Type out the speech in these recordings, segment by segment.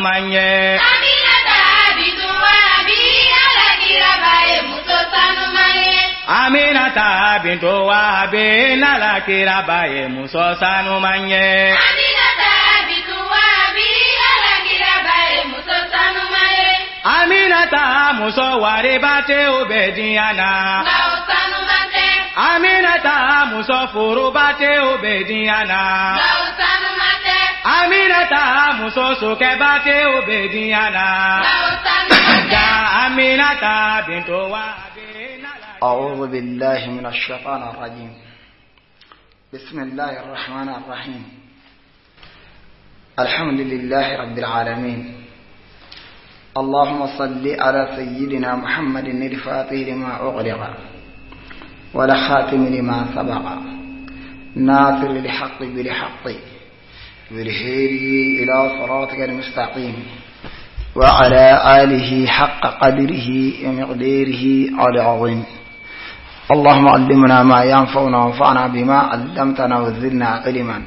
manye Aminata bintu Wahabi nala kirabaye muso sanu manye Aminata muso waribate obediana Aminata muso furubate obediana Aminata muso sokebate obediana Aminata bintu Wahabi أعوذ بالله من الشيطان الرجيم بسم الله الرحمن الرحيم الحمد لله رب العالمين اللهم صل على سيدنا محمد الفاتح لما أغلق والخاتم لما سبق ناصر الحق بالحق والهادي إلى صراطك المستقيم وعلى آله حق قدره ومقداره العظيم اللهم علمنا ما ينفعنا وانفعنا بما علمتنا وزدنا علما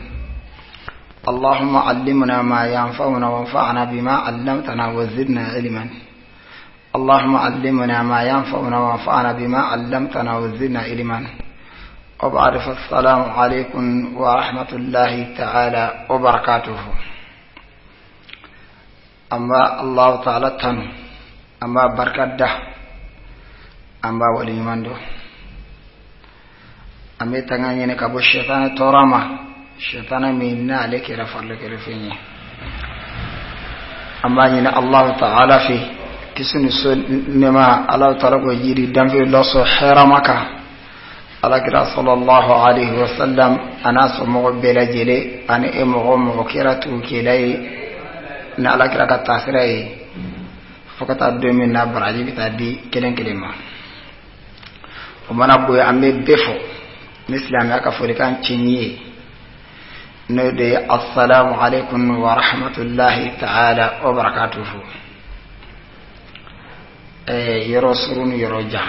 اللهم علمنا ما ينفعنا وانفعنا بما علمتنا وزدنا علما اللهم علمنا ما ينفعنا وانفعنا بما علمتنا وزدنا علما وبعد فالسلام عليكم ورحمة الله تعالى وبركاته أما الله تعالى تنو أما بركة أما ولي مندو أمي تغني كابو الشيطان تورما الشيطان منا عليك رفر لك رفيني أما ينا الله تعالى في كسن نما الله تعالى وجيري دم في الله حرمك على كده صلى الله عليه وسلم أنا سمو بلا جلي أنا إمغو مغكرة كيلاي نعلى كده كتاسري فقط أبدو من نبر عجيب تادي كلين كلمة ومن أبوي أمي بفو مسلم يكفركان تشيني نودي السلام عليكم ورحمة الله تعالى وبركاته يرسلون يرجع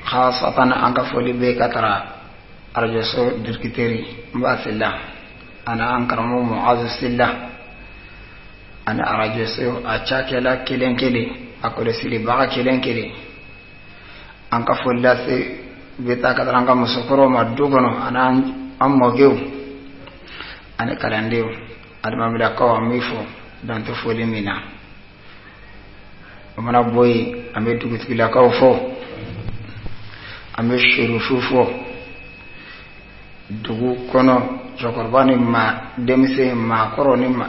خاصة أنك فولي بكترة أرجسو دركتيري مباس الله أنا أنكرمو معاذ الله أنا أرجسو أشاكلا كيلين كيلي أقول سيلي بغا كيلين كيلي أنك فولي سي beta kataranga musukuro madugono ana ammogeu ane kalandeu adama bila ko amifo danto foli mina amana boy ame dugut bila ko fo ame shurufufo dugu kono jokorbani ma demise ma koroni ma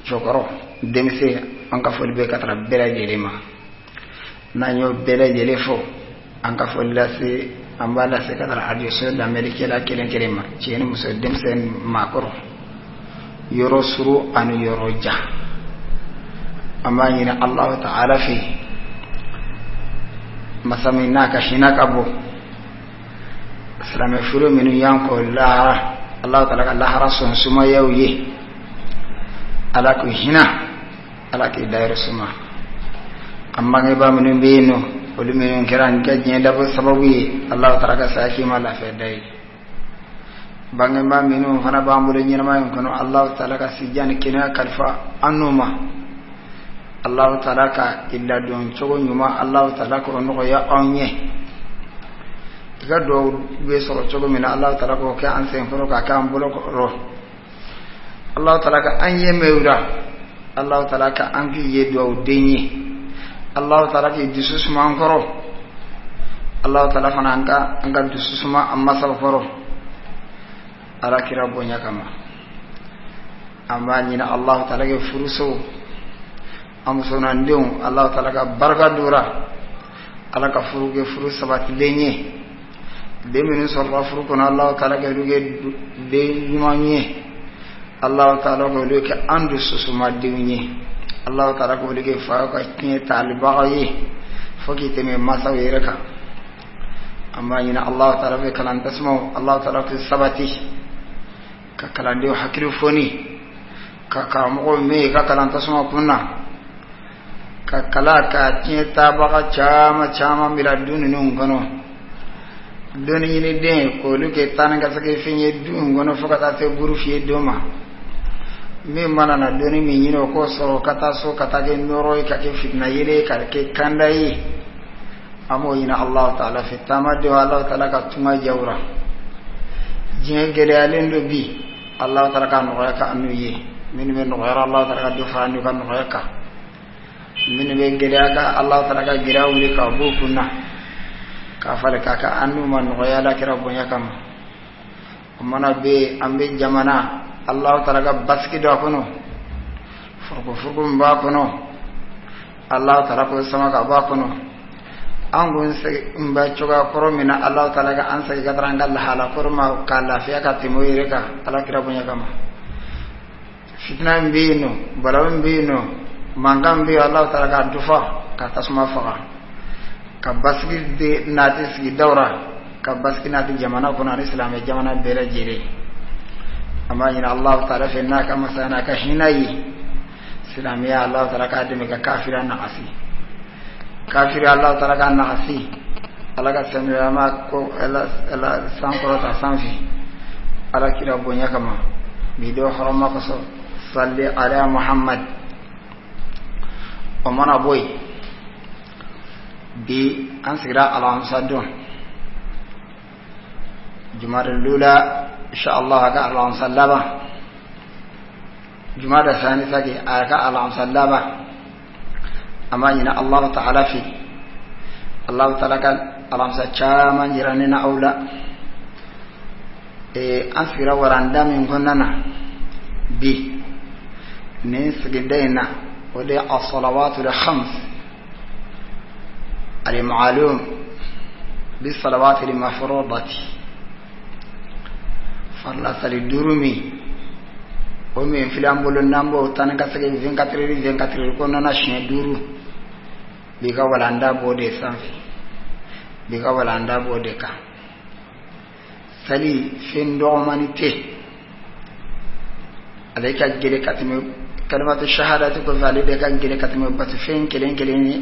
jokoro demise anka foli be katara bela jelema nanyo bela jelefo anka foli la se ambala se kadar adioso da melike la kelen kelema cieni muso demsen makoro yoro suru anu yoro ja amani na Allah ta'ala fi masamina ka shinaka bo salama furu minu yanko la Allah ta'ala la harasun suma yauye ala ku hina ala ki dairu suma amma ngai ba minu beno ولمن كران كجين دابو سببي الله تعالى ساكي ما لا فداي بانغما منو فنا بامبول نيما يمكن الله تعالى سيجان كنا كلفا انوما الله تعالى الا دون تشو نيما الله تعالى كو نو يا اونيه gado be so tشو من الله تعالى كو كان سين فرو كان بولو رو الله تعالى انيه ميورا الله تعالى انغي يدو دني Allah ta'ala ki disusuma ankoro Allah ta'ala fana anga disusuma amma sabforo ala kira bonya kama amma nyina Allah ta'ala ke furuso amsona ndeu Allah ta'ala ka barka dura ala ka furuge furu sabati lenye de minu sorra furu kono Allah ta'ala ke ruge de yumanye Allah ta'ala ko luke andu susuma diwnye Allah ta'ala ko lige fa ka tiye talibaye foki teme masa wereka amma ina Allah ta'ala be kalan tasmo Allah ta'ala fi sabati ka kalan de hakiru foni ka mo me ka kalan tasmo kunna ka kala ka tiye tabaka chama mira duni nun kono doni ni de ko luke tananga sake finye dun gono foka ta te buru fiye doma min mana na doni min yino ko soro kata so kata ke noro ka ke fitna yele ka ke kandai amo ina Allah taala fi tamade wa Allah taala ka tuma jawra jeng gele alendo bi Allah taala ka no ka anu ye min men no Allah taala ka do fanu kan no ka min be gele ka Allah taala ka gira wuli ka bu kunna ka fale ka ka anu man no ya la kira bonya kam mana be ambe jamana Allah taala ka baski do kono furko mba kono Allah taala ko sama ka ba kono angun se mba choga koromina Allah taala ka ansa ga taranga la hala korma ka lafiya ka timoyire ka ala kira bonya kama fitna mbino balawin mbino mangam bi Allah taala ka dufa ka tasma faga ka baski de nati sigi dawra ka baski nati jamana kono islam e jamana bela jere amma ina Allah taala fe na ka masana ka hinayi islamiya Allah taala ka de ka kafira na asi kafir Allah taala ka na asi ala ka semira ma ko ela sankoro ta sanfi ala kira bonya kama bido harama ko so salli ala Muhammad o mana boy bi ansira ala amsadun jumada lula inshallah ka ala amsallaba jumada sanisa ki aka ala amsallaba amma ina Allah ta'ala fi Allah ta'ala kan alam sa chama jiranina aula ansira waranda min gonana bi ne sigidaina wala as-salawatu al-khams al-ma'lum bis salawati al-mafrudati farla sali durumi o min filambolo nambo tanaka sege 24 ko nana shin duru biga walanda bode sanfi biga walanda bode ka sali findo manite alayka gele katime kalimatu shahadatu ko valide kan gele katime batu fen kelen keleni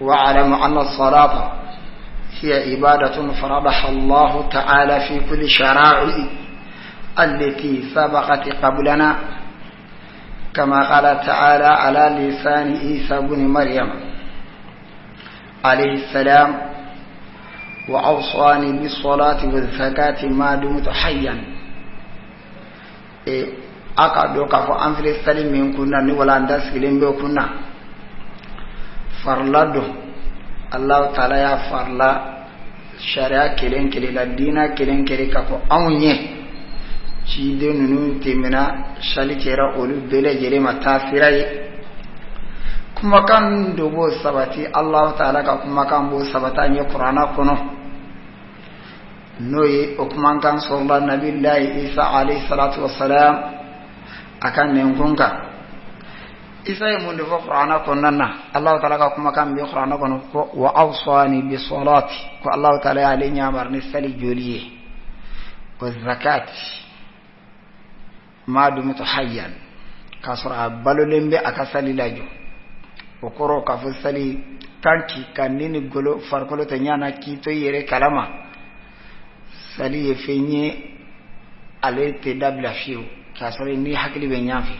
wa alama anna as-salata hiya ibadatun faradaha Allah ta'ala fi kulli shara'i allati sabaqat qablana كما قال تعالى على لسان عيسى بن مريم عليه السلام وأوصاني بالصلاة والزكاة ما دمت حيا أكادو كفو أنفل السلم من كنا نولا ندس كلم بو كنا فرلدو الله تعالى يا فرلا شريعة كلين كلين الدين كلين كلين كفو أونيه cide nunu temina shali kera olu bele jere matasirai kuma kan dobo sabati Allah ta'ala ka kuma kan bo sabata ni Qur'ana kono noyi o kuma kan sallallahu nabillahi Isa alayhi salatu wassalam akan nengunga Isa yi mun do Qur'ana kono na Allah ta'ala ka kuma kan bi Qur'ana kono ko wa awsani bi salati ko Allah ta'ala ya le nyamar ni sali joliye wa zakati ma dumtu hayyan kasra balolembe akasali lajo okoro ka fusali tanki kanini golo farkolo to nyana kito yere kalama sali yefenye ale te dabla fiu kasra ni hakli be nyafi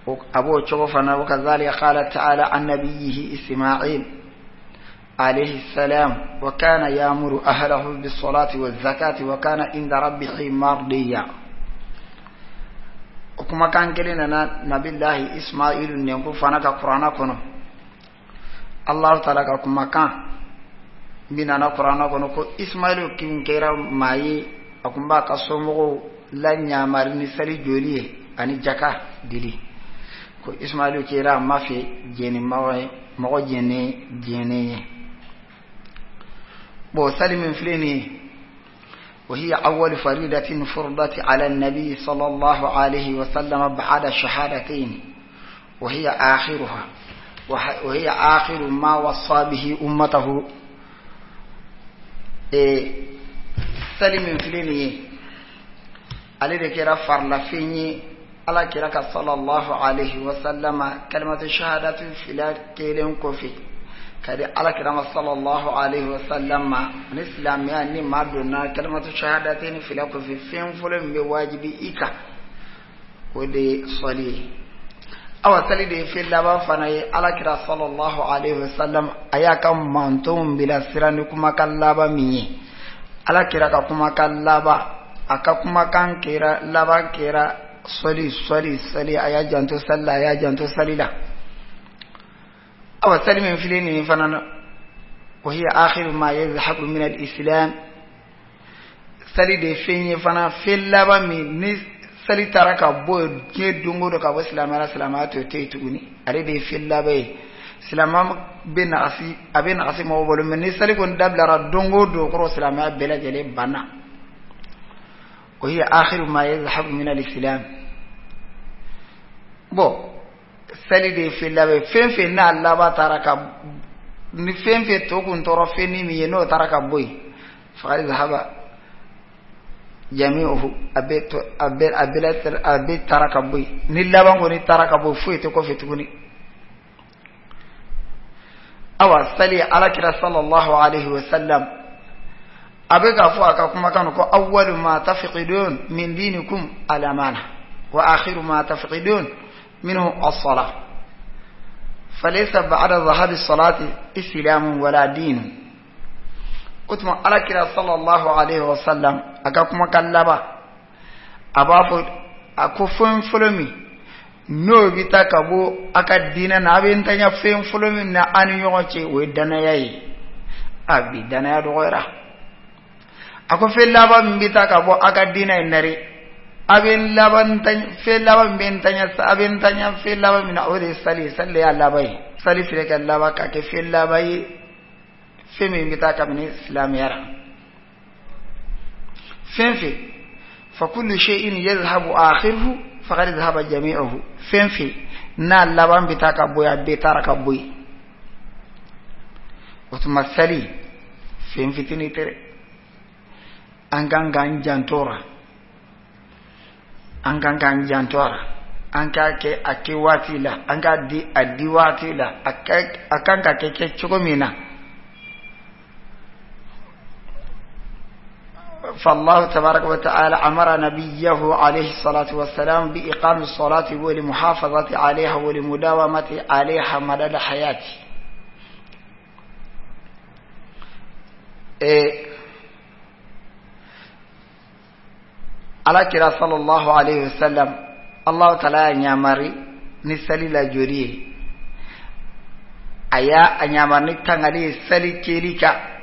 o abo chogo fana wa kazalika qala ta'ala an nabiyhi isma'il alayhi salam wa kana ya'muru ahlahu bis salati waz zakati wa kana inda rabbihi mardiya kuma kan kelena na nabillahi Ismailu ne ko fana ka Qur'ana kono Allah ta'ala ka kuma kan bina na Qur'ana kono ko Ismailu kin kera mai akumba ka somo la nyamar ni sali joliye ani jaka dili ko Ismailu kera mafi jeni mawai mago jene bo salimin fleni وهي أول فريدة فرضت على النبي صلى الله عليه وسلم بعد الشهادتين وهي آخرها وهي آخر ما وصى به أمته سلم فليني على ذكر فرلفيني على كرك صلى الله عليه وسلم كلمة الشهادة في لا كيلم كوفي kadi ala kirama sallallahu alaihi wasallam ma ni islam ya ni maduna kalimatu shahadatain filako fi fen folo mbe wajibi ika wode sali awa sali de fi laba fana ye ala kira sallallahu alaihi wasallam ayaka mantum bila sirani kuma kallaba minye ala kira ka kuma kallaba aka kuma kan kira laba kira sali aya janto salla aya janto salila awa sali min filini fana wa hiya akhir ma yazhabu min al-islam sali de fenye fana fil laba min ni sali taraka boy ke dungo do ka islamara salamatu te tuguni are de fil laba islamam bin asi abin asi mo bolo min ni sali kon dablara dungo do ko islamaya bela jele bana وهي آخر ما يذهب من الإسلام بو سالي في الله فين نا الله ترك فين في توكن طرفين مينو ترك بوي فقد ذهب جميعه أبيت ترك بوي نلا بانغوني ترك بوي فوي تكو في تكوني أو سالي على كرا صلى الله عليه وسلم أبقى فوقك كما كانوا أول ما تفقدون من دينكم الأمانة وآخر ما تفقدون منه الصلاة فليس بعد ذهاب الصلاة إسلام ولا دين قلت ما على كلا صلى الله عليه وسلم أكاكما كاللبا أبافو أكفن فلمي no bita kabo aka dina na abin tanya fen fulumin na an yoce we dana yayi abi dana ya doira ako fe laba mbita ka bo aga dina inare abin laban tan fe laba mbentanya sa abin tanya fe laba mina ore sali ya labai sali fire ka laba ka ke fe labai fe mi mbita ka min islam yara fe fa kullu shay'in yadhhabu akhiruhu faqad dhahaba jami'uhu fe na laba mbita ka boya betara ka boy otuma sali fe fitini tere anganga jantora anka ke akiwati la anga di adiwati la akanga ke chugomina فالله تبارك وتعالى أمر نبيه عليه الصلاة والسلام بإقام الصلاة ولمحافظة عليها ولمداومة عليها مدى حياته على كرا صلى الله عليه وسلم الله تعالى نيامري نسالي لا جوري ايا نيامرني تانغالي سالي كيليكا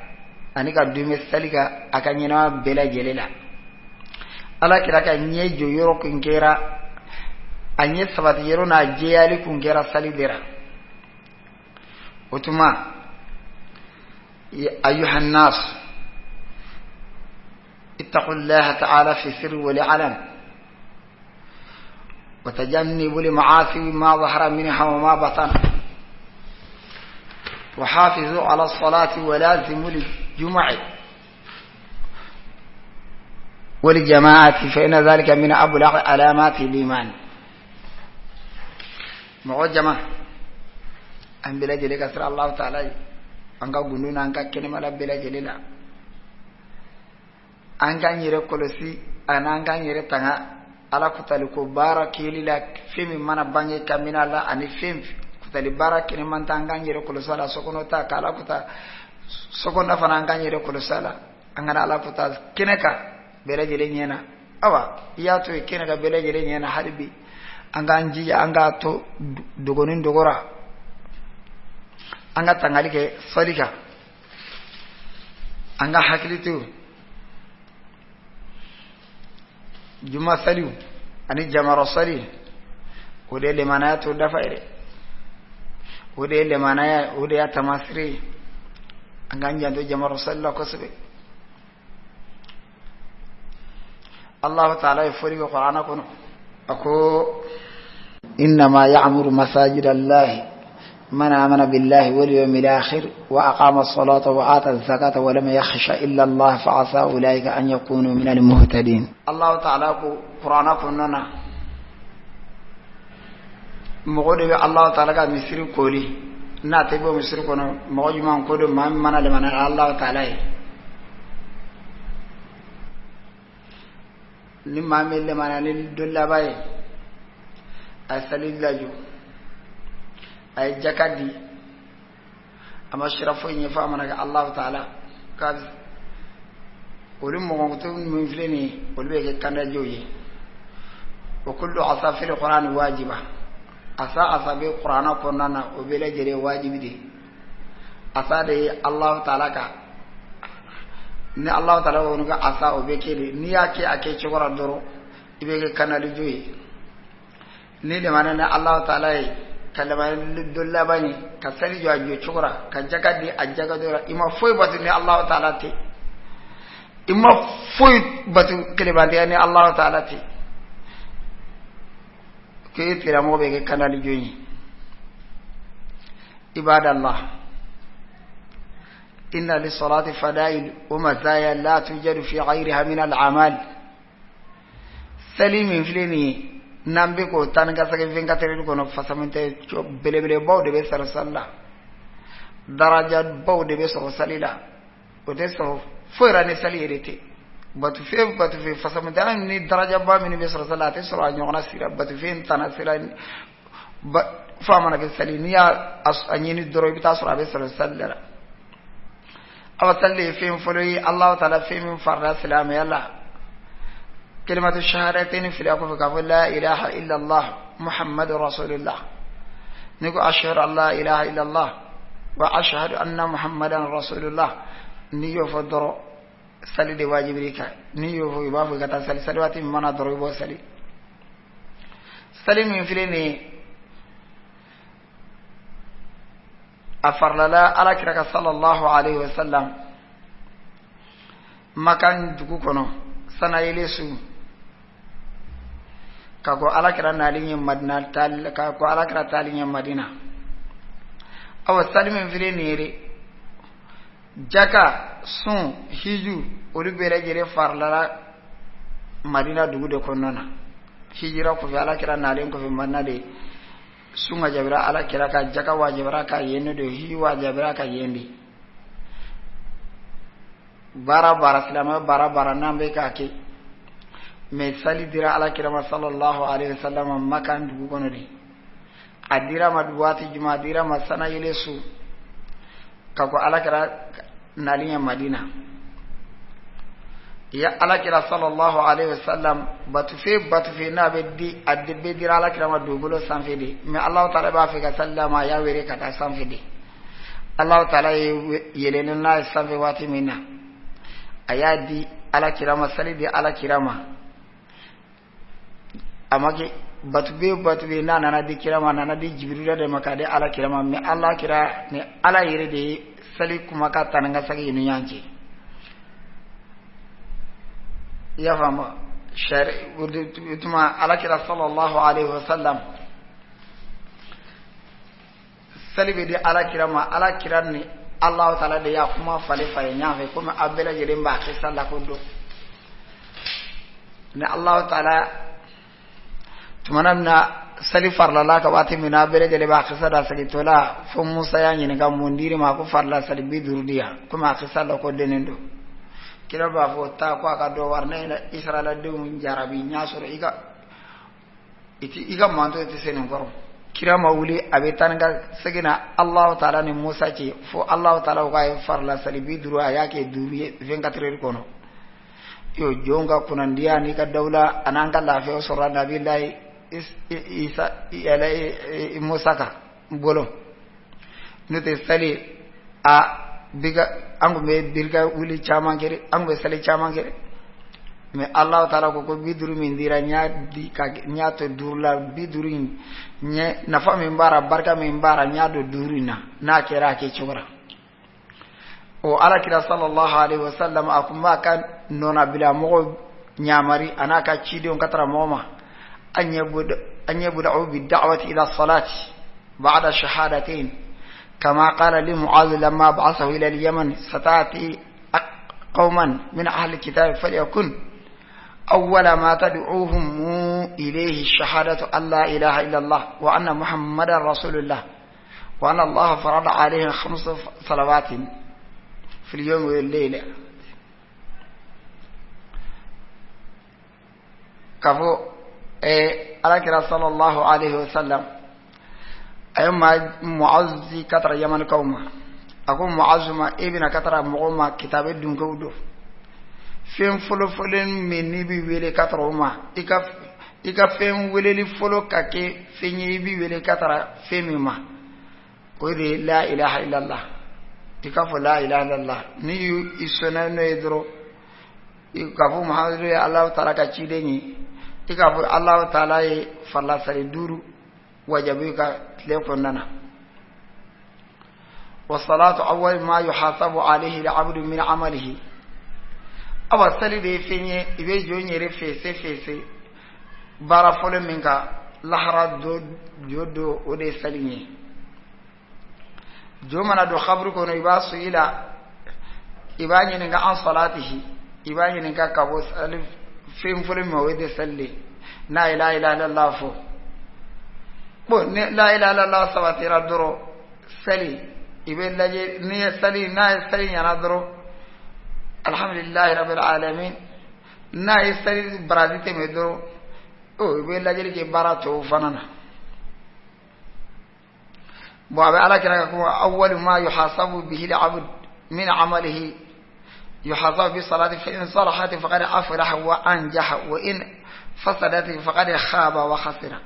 ani ka dume salika akanyina bela jelela ala kira ka nyejo yoro kungera anye sabati yoro na jeyali kungera salidera utuma ayuha an-nas اتقوا الله تعالى في سر ولعلن وتجنبوا لمعاصي ما ظهر منها وما بطن وحافظوا على الصلاة ولازموا للجمع وللجماعة فإن ذلك من أبلغ علامات الإيمان معجمة أن بلا جلك أسر الله تعالى أنك قلون أنك كلمة بلا جللا أنك نيري كولسي أنك نيري تنها على كتالكو باركي لك فيم من باني كمين الله أني فيم kutali bara kini mantanga nyere kulo sala sokono ta kala kuta sokono fana nganyere kulo sala angana ala kuta kineka bele jele nyena awa yato kineka bele jele nyena harbi anga nji anga to dogonin dogora anga tangalike salika anga hakilitu juma saliu ani jamara sali odele manatu dafaire ودي لمانا ودي تماسري أنغانجا دو جمع رسول الله كسبه الله تعالى يفرق القرآن أكو إنما يعمر مساجد الله من آمن بالله واليوم الآخر وأقام الصلاة وآتى الزكاة ولم يخش إلا الله فعسى أولئك أن يكونوا من المهتدين الله تعالى القرآن مغودي الله تعالى قد مسير كولي na tebo misir kono mo juma ko do man mana le mana Allah ta'ala ni mamel le mana ni dolla baye asali laju ay jakadi ama shirafo ni fa mana ga Allah ta'ala ka ولم مغتون من فلني ولبيك كان جوي وكل عصا في القرآن واجبة عصا بالقرآن قرآن وبلا جري واجب دي عصا دي الله تعالى كا ni Allah ta'ala wonuga asa obekeli ni yake ake chogora doro ibeke kanali joyi ni de manana Allah ta'ala kalama dulla bani kasali jo ajo chogora ka jagadi ajaga dora ima foy batu ni Allah ta'ala te ima foy batu kelebande ni Allah ta'ala te ke tira mo beke kanali joyi ibadallah إن للصلاة فضائل ومزايا لا توجد في غيرها من الأعمال سليم فلني نامبكو تانغا سكفين كاتريل كونو فسامنتي بلي بلي باو دبي سر صلى درجات باو دبي سر صليلا ودسو فوراني سليرتي باتو في فسامنتي ني درجه با من بي سر صلاه تسرا نيونا سيرا باتو فين تانا سيرا فامنا كسلينيا اني دروي بتا سرا بي سر صلى أوصلي فيهم فلوي الله تعالى فيهم فرد السلام يلا كلمة الشهادتين في الأقوى فقال لا إله إلا الله محمد رسول الله نقول أشهد أن لا إله إلا الله وأشهد أن محمدا رسول الله نيو فدر سلي دي واجب ريكا نيو فيبافو كتا سلي سلواتي ممانا ضريبو سلي من فليني أفرلا على كرك صلى الله عليه وسلم مكان دكوكونو سنة يلسو كاكو على كرا نالين مدينة كاكو على كرا تالين مدينة أو سلم في نيري جاكا سون هيجو ولي بيرجري فرلا مدينة دكو دكوننا هيجرا كوفي على كرا نالين كوفي مدينة دي sunga jabira ala kiraka jaka wajibara ka yende do hi wajibara ka yendi bara salama bara nambe ka ke me sali dira ala kirama sallallahu alaihi wasallam makan dugu kono di adira madwati juma dira masana yelesu kako ala kira nalinya madina ya ala kira sallallahu alaihi wasallam batufe na be di adbe dira ala kira ma dobulo sanfedi me Allah taala ba fe ka sallama ya were ka ta sanfedi Allah taala yelena na sanfe wati mina ayadi ala kira ma salidi ala kira ma amake batufe na di kira ma na di jibril da makade ala kira ma me Allah kira ne ala yere de sali kuma ka tananga sagi nu yanke يفهم شرع ثم على كده صلى الله عليه وسلم سلبي دي على كده ما على كده ني الله تعالى دي يقوم فلي نيافه كما ابلا جرين باقي صلى كدو ني الله تعالى تمننا سلي فرلا لا كواتي من ابلا جري باقي صدا سلي تولا فموسى يعني نغا مونديري ما كو فرلا سلي بي درديا كما صلى كو دنندو kila ba fo ta ko aka do warne na israila de mun jarabi nyasoro iga manto te senen goro kira mawuli abe tanga segina Allah taala ni Musa ci fo Allah taala ko ay farla salibi duru ayake duru 24 kono yo jonga kunan dia ni ka dawla ananga la fe so rada billahi isa ilay Musa ka bolo nete sali a biga angu me dirga wuli chamangere angu sali chamangere me Allah taala ko biduru min dira nya di ka nya to durla bidurin nya nafa min bara barka min bara nya do durina na kira ke chura o ala kira sallallahu alaihi wasallam akuma kan nona bila mo nyamari anaka chidi on katara moma anyabudu bi da'wati ila salati ba'da shahadatain كما قال لمعاذ لما بعثه إلى اليمن ستأتي قوما من أهل الكتاب فليكن أول ما تدعوهم إليه الشهادة أن لا إله إلا الله وأن محمدا رسول الله وأن الله فرض عليهم 5 صلوات في اليوم والليلة كفو على صلى الله عليه وسلم أيما معز كتر يمن كوما أقول معزما ابن كتر مغوما كتاب الدون كودو فين فلو فلين من نبي ويلي كتر وما إكا فين ويلي فلو كاكي فين يبي ويلي كتر فين ما ويلي لا إله إلا الله إكا فلا إله إلا الله نيو إسونا نيدرو إكا فو محمد الله تعالى كتشيدني إكا فو الله تعالى فلا سريدورو وجبيك تليفوننا والصلاة أول ما يحاسب عليه العبد من عمله أول سلي دي فيني إبي جوني رفيسي بارفول منك لحرة جودو ودي سليني جو منا دو خبركم إباسو إلى إباني ننك عن صلاته إباني ننك كابوس ألف فين فلم ودي سلي لا إله إلا الله فو bon la ilaha illallah sabatira doro sali ibe laje ni sali na sali yana doro alhamdulillah rabbil alamin na sali baradite me doro o ibe laje ke barato fanana bo abe ala kira ko awwal ma yuhasabu bihi al-abd min amalihi yuhasabu bi salati fa in salahat faqad aflaha wa anjaha wa in fasadat faqad khaba wa khasira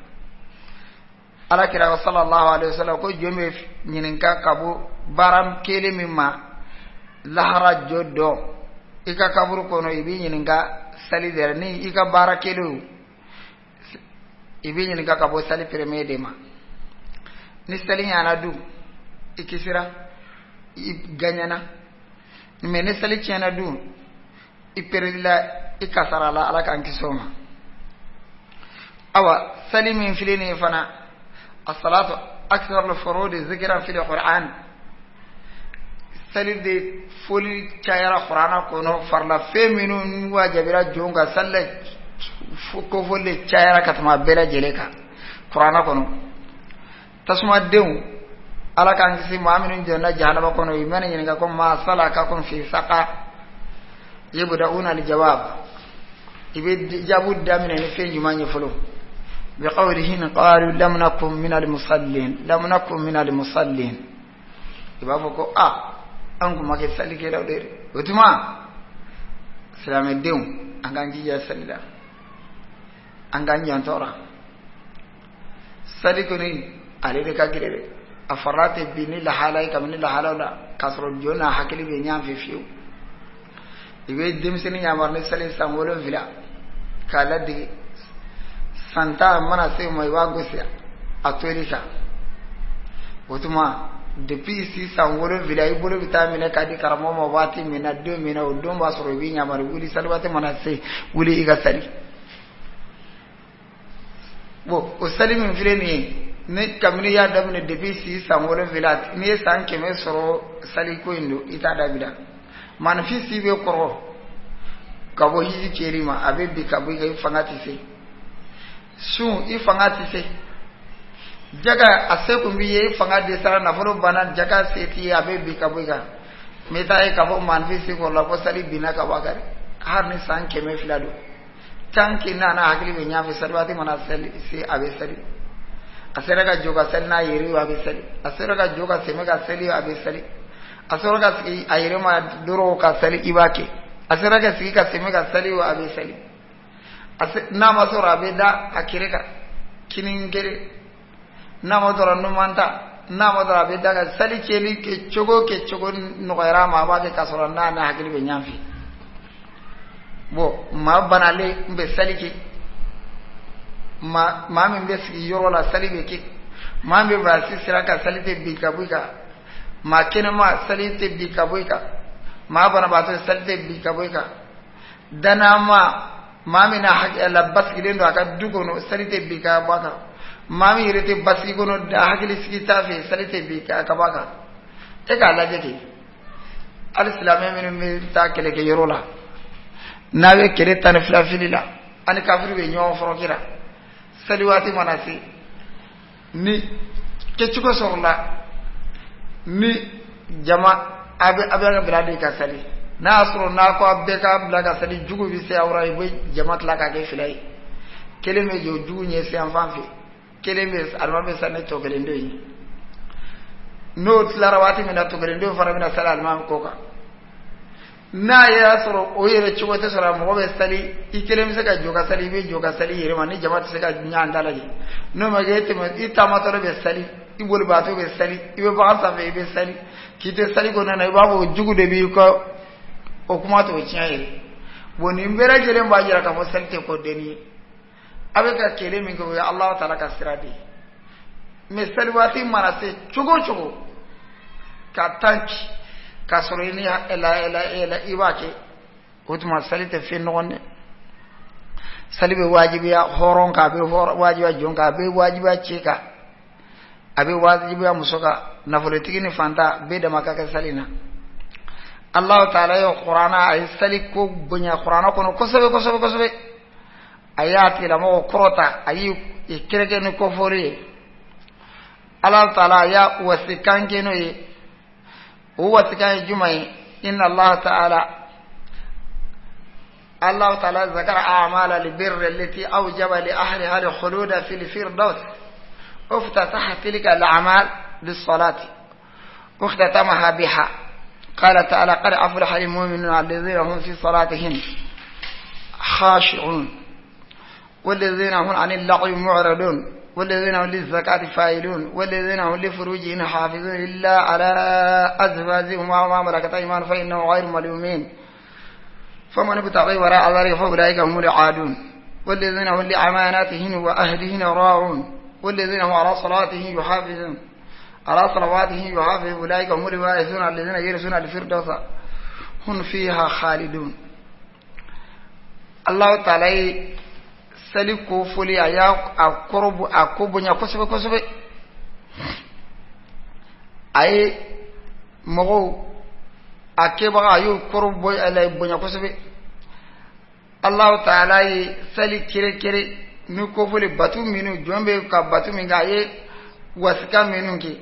ala kira sallallahu alaihi wasallam ko jome nyininka kabu baram kele mimma lahara jodo ika kaburu kono ibi nyininka sali derni ika bara kelu ibi nyininka kabu sali premier dema ni sali yana du ikisira ganyana me ne sali chena du iperilla ikasara la ala kan kisoma awa sali min filini fana الصلاة أكثر الفروض ذكرا في القرآن سليد فولي كايرا قرآن كونو فرلا فيمنون واجبرا جونغا سلة كوفولي كايرا كتما بلا جليكا قرآن كونو تسمى الدون على كان كسي مؤمنون جنة جهنم كونو يمن ينكم ما سلككم في سقا يبدأون الجواب يبدأ دامن فين يمان يفلو بقوله قالوا لم نكن من المصلين يبقى أنكم ما كسلك لو دير وتما سلام الدين أنكم جيجا سللا أنكم جانتورا سلكني عليك كيري أفرات بني لحالاي كمني لحالا كسر الجونا حكلي بنيام في فيو يبقى دمسني يامرني سلي سامولو فيلا كالا دي santa mana sai mai wagosi a tolika wotuma depuis si sangolo vilay bolo vitamine kadi karamo mo wati mina 2 mina o domba soro bi nyamar wuli salwate mana sai wuli iga sali bo o sali min fileni ne kamni ya dabne depuis si sangolo vilat ni sanke me soro sali ko indo ita dabida man fi si be koro kabo hiji kerima abe bi kabo ga fangati sai sun ifangati se jaga aseku biye fangati sara na folo bana jaga seti abe bikabuga meta e kabo manvisi ko la ko sali bina ka bagare har ni sanke me filado tanki na hagli be nyafi sarwati mana sali si abe sali asera ga joga sali na yiri abe sali asera ga joga semega sali abe sali asera ga si ayire ma duro ka sali ibake asera ga si ka semega sali wa abe sali nama sora beda akireka kiningere nama dora numanta nama dora beda ga sali keli ke chogo no gaira ma ba ke kasora na hakili be nyamfi bo ma banale mbe sali ki ma mi mbe si yoro la sali be ki ma mbe ba si siraka sali te bikabuika ma kenema sali te bikabuika ma bana ba to sali te bikabuika dana mami na hak la baski do aka dugono salite bika baka mami rete baski gono da hakili sikita fe salite bika aka baka e ka la jeti al-islamé min ta kele ke yorola nawe kele tan flafilila ani kafir be nyon frokira saliwati manasi ni ke chuko sorla ni jama abe ga biladi ka sali na asro na ko abbe ka blaga sali jugu bi se awra be jama tla ka ke filay keleme jo jugu nye se enfant fi keleme alma be sanne to gelendo yi no tla rawati mina to gelendo fara mina sala alma ko ka na ya asro o yere chugo te sara mo be sali I keleme se ka joga sali be joga sali yere mani jama se ka nyanda la ji no magete ma itama to be sali ibol bato be sali ibe ba sa be sali kite sali ko nana ibabo jugu de bi ko o kuma to chiaire woni mbere jere mbajira ka fo salte ko deni abe ka kele min ko ya Allah taala ka siradi me salwati marase chugo ka tanki ka sorini ela ibake utuma salite fi nonne salibe wajibiya horon ka be wajiba jonka be wajiba cheka abe wajibiya musoka nafolotigi ni fanta be da makaka salina Allah taala yo qur'ana ay saliko bunya qur'ana kono kosobe ayati la mo krota ayi ikirege ni kofori Allah taala ya wasikange no yi wasikange jumai inna Allah taala zakara a'mala libirri allati awjaba li ahliha al-khuluda fil firdaus افتتح تلك الأعمال بالصلاة واختتمها بها قال تعالى قد أفلح المؤمنون الذين هم في صلاتهم خاشعون والذين هم عن اللغو معرضون والذين هم للزكاة فاعلون والذين هم لفروجهم حافظون إلا على أزواجهم وما ملكت أيمانهم فإنهم غير ملومين فمن ابتغي وراء ذلك فأولئك هم العادون والذين هم لأماناتهم وأهلهم راعون والذين هم على صلاتهم يحافظون أولئك هم الوارثون الذين يرثون الفردوس هم فيها خالدون الله تعالى سلكوا فلي أيا أقرب أكوبنيا كسبة أي مغو أكبر أيو قرب ألا بنيا كسبة الله تعالى سلك كري ni ko fole batu minu jombe ka batu minga ye wasika minu ki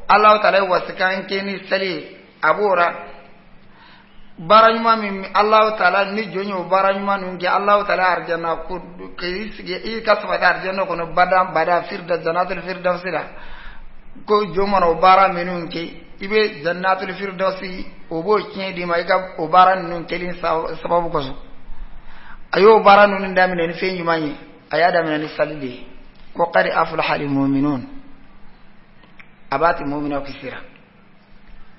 Allah taala wasika nke ni sali abura baranyuma min Allah taala ni jonyo baranyuma nungi Allah taala arjana ko kayisige e kasba arjana ko no bada firda jannatul firdausi ko jomono bara minu ki ibe jannatul firdausi obo kindi mai ga o bara nun kelin sababu ko ayo baranu ni ndamine ni feñu mañi ayada min ni salli ko qari aflaha lil mu'minun abati mu'mina kisira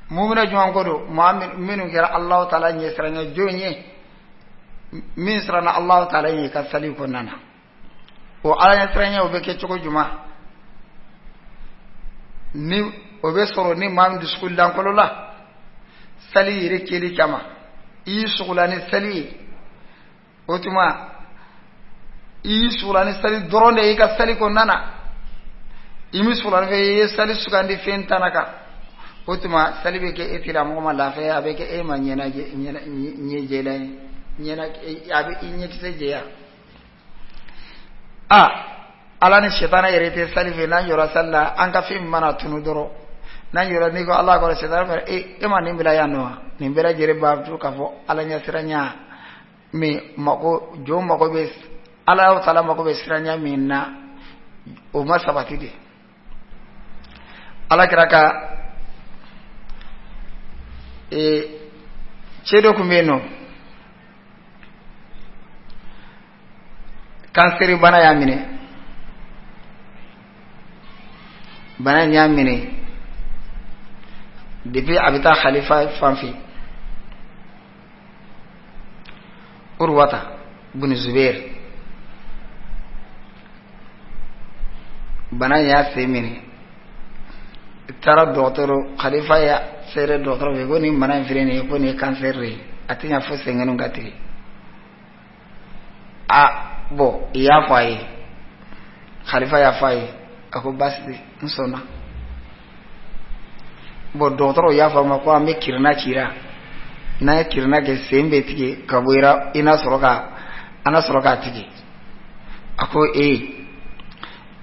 mu'mina juwan godo mu'min minu gira Allah taala ni sranga jonye min srana Allah taala ni ka sali ko nana o ala ni sranga o be ke choko juma ni o be soro ni mam diskul dan ko la sali rekeli kama yi sugulani sali otuma I sulani sali doronde I ka sali ko nana imi sulani fe sali sugandi fentanaka otuma sali be ke etira mo ma la fe abe ke e ma nyena nyejela nyena abe inyete jeya ala ni shetana yerete sali fe nan yora salla an ka fi mana tunu doro nan yora ni ko Allah ko shetana e ma nimbila yanno nimbila jere babtu ka fo ala nya siranya mi mako jo mako be Allah taala mako be siranya minna o masabati de ala kiraka chedo kumeno kanseri bana yamine depuis abita khalifa fanfi urwata bin zubair bana ya semini tara docteur khalifa ya sere docteur be goni mana firene ko ni cancer re atinya fo sengenu ngati bo ya fai khalifa ya fai ako basdi nsona bo docteur ya fa ma ko ame kirna kira na kirna ke sembe tike kabira ana soroka tike ako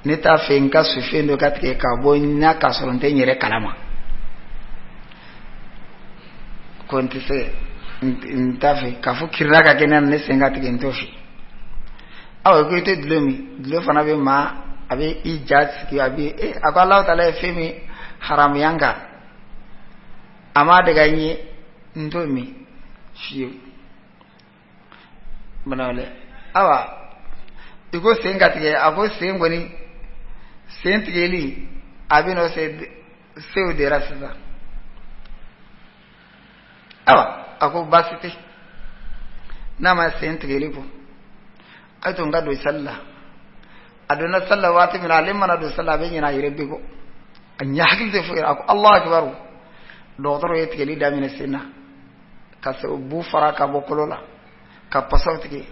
ne t'a fɛ n ka sufin dɔ ka tigɛ ka bɔ n'a ka sɔrɔ n tɛ n yɛrɛ kalama ko n tɛ se n t'a fɛ k'a fɔ kirina ka kɛ ne sen ka tigɛ n t'o fɛ aw ko i tɛ dulo min dulo fana bɛ maa a bɛ i ja sigi a bɛ a ko Alahu Taala ye fɛn min haramuya n kan a ma dege n ye n t'o min fiyewu banawale awa i ko sen ka tigɛ a ko sen kɔni sen tigɛli a bɛ n'o sew dera sisan awa a ko baasi tɛ n'a ma sen tigɛli ko a to n ka don sali la a donna sali la waati min na ale mana don sali la a bɛ ɲinɛ a yɛrɛ bɛ kɔ a ɲɛ hakili tɛ foyi a ko Alahu akibaru dɔgɔtɔrɔ ye tigɛli daminɛ sen na ka bu fara ka bɔ kolo la ka pasaw tigɛ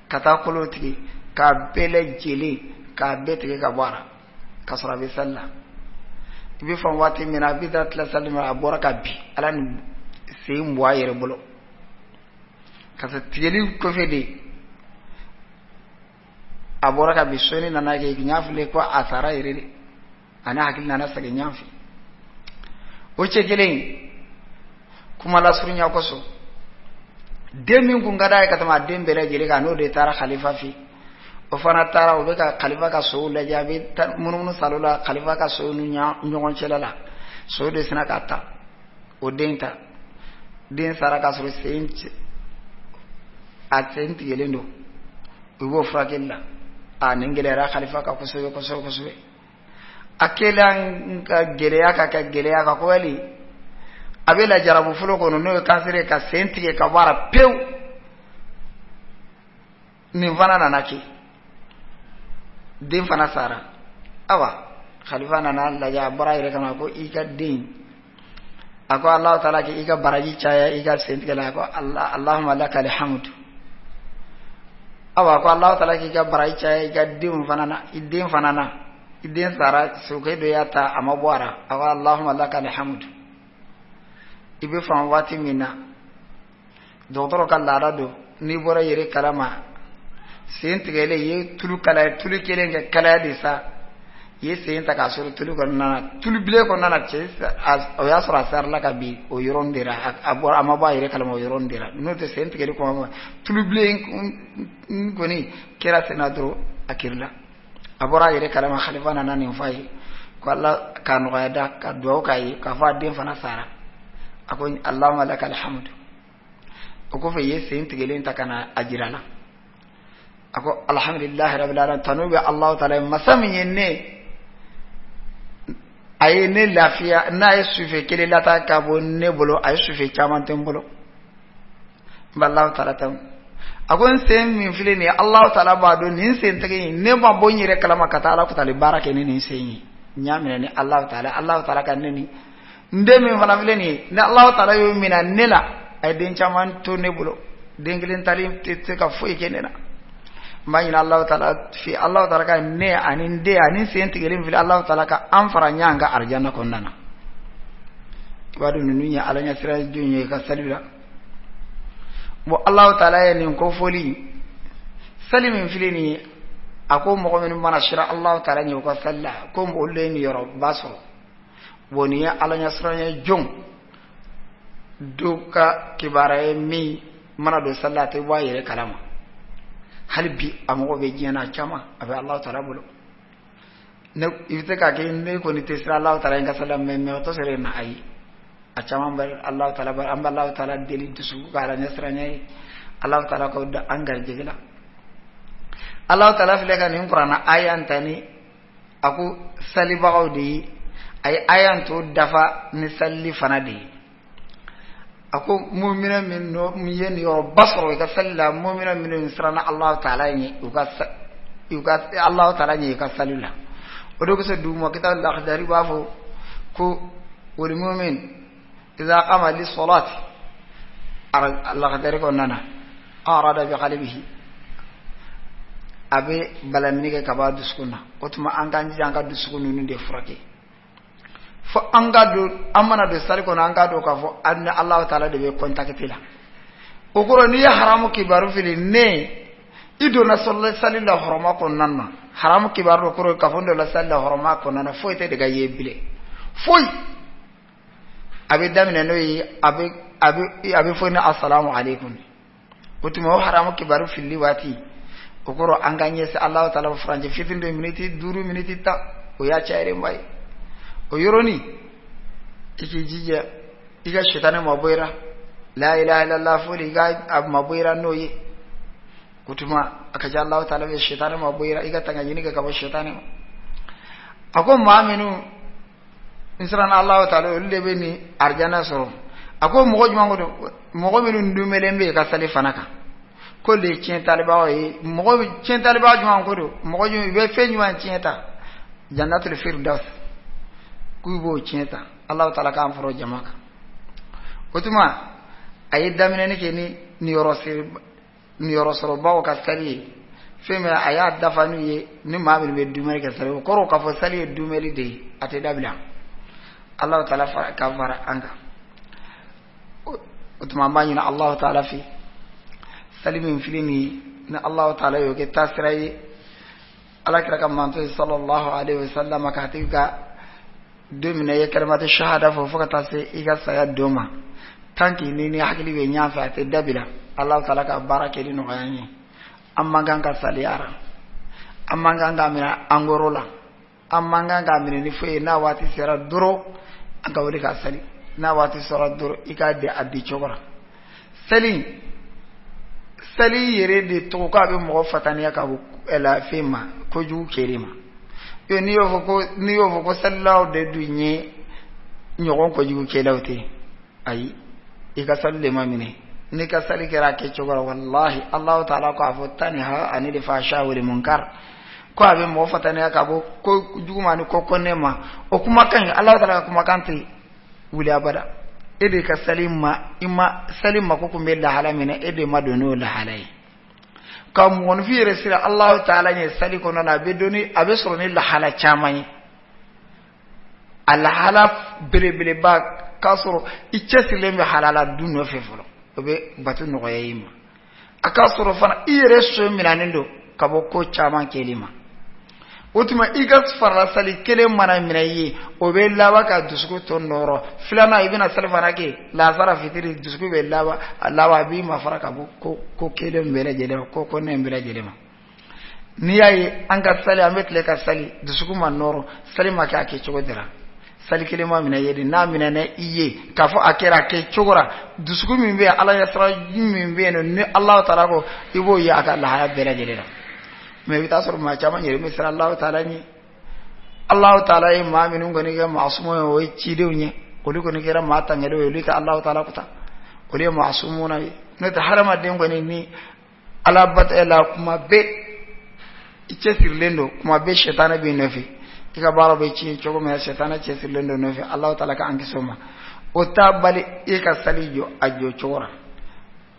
ka taa kolo tigɛ k'a bɛɛ lajɛlen k'a bɛɛ tigɛ ka bɔ a la ka sɔrɔ a bɛ sali la i bɛ fan waati min na a bɛ taa tila sali min na a bɔra ka bin ala ni sen bɔ a yɛrɛ bolo ka sɔrɔ tigɛli kɔfɛ de a bɔra ka bin sɔɔni nana kɛ ɲafile ko a sara yɛrɛ de ani hakili nana sɛgɛn ɲafɛ o cɛ kelen kuma lasurunya kosɔn den min kun ka d'a ye ka tɛmɛ a den bɛɛ lajɛlen kan n'o de taara khalifa fɛ o fana taara o bɛ ka khalifa ka sow lajɛ a bɛ munumunu salo la khalifa ka sow ni ɲɔgɔn cɛla la sow de sina ka ta o den ta den sara ka sɔrɔ sen tigɛlen don u b'o furakɛli la a nin gɛlɛyara khalifa kan kosɛbɛ kosɛbɛ kosɛbɛ a kɛlen ka gɛlɛya ka kɛ gɛlɛya ka ko wali a bɛ la jarabu fɔlɔ kɔnɔ n'o ye kansɛri ye ka sen tigɛ ka bɔ a la pewu nin fana nana kɛ den fana sara awa khalifa nana lajɛ a bɔra a yɛrɛ kama ko i ka den a ko Alahu Taala kɛ i ka baraji caya i ka sen tigɛ la a ko Allahumma lakal hamdu awa a ko Alahu Taala kɛ i ka baraji caya i ka den fana na i den fana na i den sara sokɛ dɔ y'a ta a ma bɔ a la a ko Allahumma lakal hamdu i bɛ fan waati min na dɔgɔtɔrɔ ka laada don n'i bɔra yɛrɛ kalama sen tigɛlen i ye tulu kalaya tulu kelen kɛ kalaya de sa i ye sen ta k'a sɔrɔ tulu kɔnɔna na tulu bilen kɔnɔna na cɛ o y'a sɔrɔ a sarila ka bin o yɔrɔnin de la a ma bɔ a yɛrɛ kalama o yɔrɔnin de la n'o tɛ sen tigɛli kɔnɔ tulu bilen kɔni kɛra sen na dɔrɔn a kirila a bɔra a yɛrɛ kalama khalifa nana nin f'a ye ko Ala k'a nɔgɔya da ka dugawu k'a ye k'a fɔ a den fana sara a ko Allahumma lakal hamdu o kɔfɛ i ye sen tigɛlen ta ka na a jira la a ko alhamdulillahi rabbil alamin tanu bɛ Alahu Taala masa min ye ne a ye ne lafiya n'a ye sufɛ kelen lata ka bɔ ne bolo a ye sufɛ caman tɛ n bolo n bɛ Alahu Taala tanu a ko n sen min filɛ nin ye Alahu Taala b'a dɔn nin sen tigɛ in ne ma bɔ n yɛrɛ kalama ka taa Ala kutali baara kɛ ni nin sen ye n y'a minɛ ni Alahu Taala ka ne ni n den min fana filɛ nin ye ni Alahu Taala y'o minɛ ne la a ye den caman to ne bolo den kelen tali tɛ se ka foyi kɛ ne la n b'a ɲini Alahu Taala fɛ Alahu Taala ka ne ani n den ani sen tigɛlen filɛ Alahu Taala ka an fara ɲɔgɔn kan arijana kɔnɔna na i b'a dɔn ninnu ye Ala ɲɛ sira jɔn ye ka sali la bon Alahu Taala ye nin kofɔli sali min filɛ nin ye a ko mɔgɔ minnu mana siran Alahu Taala ɲɛ u ka sali la ko olu de ye nin yɔrɔba sɔrɔ bon nin ye Ala ɲɛ sira ɲɛ jɔn dɔw ka kibaruya ye min mana don sali la a tɛ bɔ a yɛrɛ kalama hali bi a mɔgɔ bɛ diɲɛ na caman a bɛ Alahu Taala bolo ne i bɛ se k'a kɛ ne kɔni tɛ siran Alahu Taala ɲɛ ka sali la mais o tɛ sɔrɔ yen na ayi a caman bɛ Alahu Taala bari an bɛ Alahu Taala deli dusu ka Ala ɲɛ sira ɲɛ ye Alahu Taala k'o da an garijɛgɛ la Alahu Taala filɛ ka nin kuranna aya ta ni a ko salibagaw de ye a ye aya to dafa ni sali fana de ye a ko mu'mina min ye nin yɔrɔba sɔrɔ i ka sali la mu'mina minnu siranna Alahu Taala ɲɛ u ka Alahu Taala ɲɛ i ka sali la o de kosɔn duguma kitabu al-Akhdari b'a fɔ ko wal mu'min idha qama lis-salati al-Akhdari kɔnɔna na arada bi qalbihi a bɛ balamini kɛ ka bɔ a dusukun na o tuma an k'an jija an ka dusukun ninnu de furakɛ fo an ka don an mana don sali kɔnɔ an ka don k'a fɔ an ni Alahu Taala de bɛ contacter la o kɔrɔ n'i ye haramu kibaru fili ne i donna sali la hɔrɔma kɔnɔna na haram kibaru ko ka fondo la salla horoma ko nana foyte daga yebile foy abi damina noyi abi foyna assalamu alaikum utuma haram kibaru filli wati okoro anganye se Allah taala franje fitindo minute 2 minute ta o ya chaire mbay o yoroni iki jija iga shetane maboira la ilaha illallah fuli ga ab maboira noyi kutuma akaja Allah taala be shetane maboira iga tanganyini ga kabo shetane ako maaminu insana Allah taala ulle beni arjana soro ako mogo jumango mogo minu ndumelembe ka sali fanaka ko le cien taliba yi mogo cien taliba jumango do mogo ju be fe juman cienta jannatul firdaus kubo cienta Allah taala ka amforo jamaka kutuma ayida minene ke ni yorosoro bawo ka sali feme aya dafanu ye ni maamil be dumere ka sali ko ka fo sali dumeli de ate dabila Allah taala ka fara anga utuma banyina Allah taala fi salimin filini na Allah taala yo ke tasrai ala kira kam manto sallallahu alaihi wasallam ka tika domina ye kalmatu shahada fo foka tase iga saya doma tanki ni hakili be nyafa ate dabila Allah taala ka barake dino gayani amma ganga saliara amma ganga mina angorola amma ganga mina ni fe na wati sera duro anga wali ka sali na wati sera duro ika de addi chogora sali yere de to ka be mo fataniya ka bu ela fema ko ju kerima yo ni yo ko sallahu de dunye nyogon ko ju kelawte ay ika salle mamine ni ka sali kera ke chogora wallahi Allah taala ko afotani ha anil fasha wal munkar ko abe mo fataniya ka bu ko juma ni ko konema o kuma kan Allah taala kuma kanti wuli abada ede ka salima ko kumbe la halamina ede madono la halai kam won fi resira Allah taala ne sali ko nana be doni abe soro ni la hala chamai al halaf bele ba kasoro ichesile me halala dunno fefolo obe batu no yeyima akasoro fana ire so minanindo kabo ko chaman kelima utuma igas farla sali kele mana minayi obe lawa ka dusku to noro filana ibina salfana ke la zara fitiri dusku be lawa bi ma faraka ko kele mbele jele ko ne mbele jele ma niyayi anga sali ametle ka sali dusku man noro sali maka ke chogodira sali kele ma minayi di na minane iye kafo akera ke chogora dusku mimbe ala yasra mimbe no ni Allah taala ko ibo ya ka la bele jele me bita sor ma chama nyere mi sara Allah taala ma minun goni ga masumo o ci dewnye ko liko ni kera ma tangere o lita Allah taala kuta ko le masumuna no ta harama den goni ni ala bat ela kuma be ice sirlendo kuma be shetana be nafi tika baro be ci chogo me shetana ce sirlendo nafi Allah taala ka anki soma o tabali e ka salijo ajo chora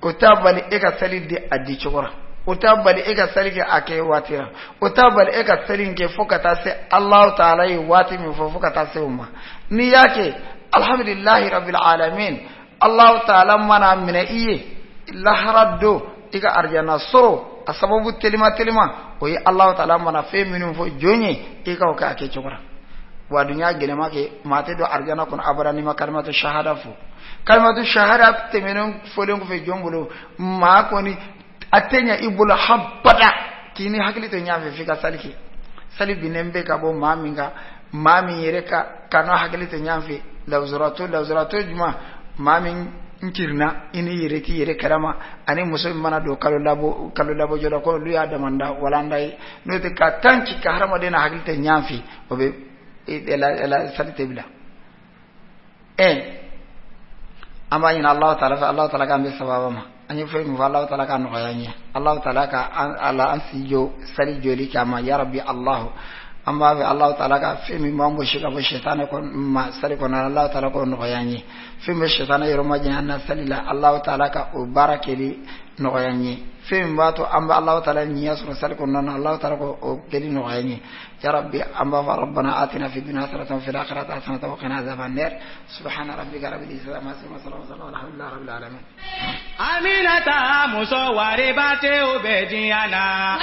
o tabali e ka salide addi chora utabali ega salike ake watira utabali ega salinke fokata se Allah taala yi wati mi fokata se umma ni yake alhamdulillah rabbil alamin Allah taala mana mina iye illa haraddo iga arjana soro asababu telima o yi Allah taala mana fe minum fo jonye iga ka ake chokora wa dunya gene make mate do arjana kon abarani ma kalmatu shahada fo kalmatu shahada temenon folen ko fe jombulo ma koni atenya ibula habada kini hakilito nyafe fika saliki sali binembe kabo mami yereka kana hakilito nyafe lawzurato juma mami nkirna ini yereki yere karama ani musulmi mana do kalo labo jodo ko lu ya damanda walandai no te ka tanki ka harama dena hakilito nyafe obe ela salite bila amma ina Allah taala kan be sababa anyi fe mu Allah taala kan no yanya Allah taala ka ala ansijo sali joli kama ya rabbi Allah amma be Allah taala ka fe mi mambo shika bo shaytan ko ma sali ko na Allah taala ko no yanya fe me shaytan yoro ma jana salila Allah taala ka o barakeli no yanya fe mi bato amba Allah taala ni yasu sali ko na Allah taala ko o keli no yanya ya rabbi amba rabbana atina fid dunya hasanatan wa fil akhirati hasanatan wa qina adhaban nar subhana rabbika rabbil izzati amma yasifun wa salamun alhamdulillahi rabbil alamin Aminata muso ware bate obediana.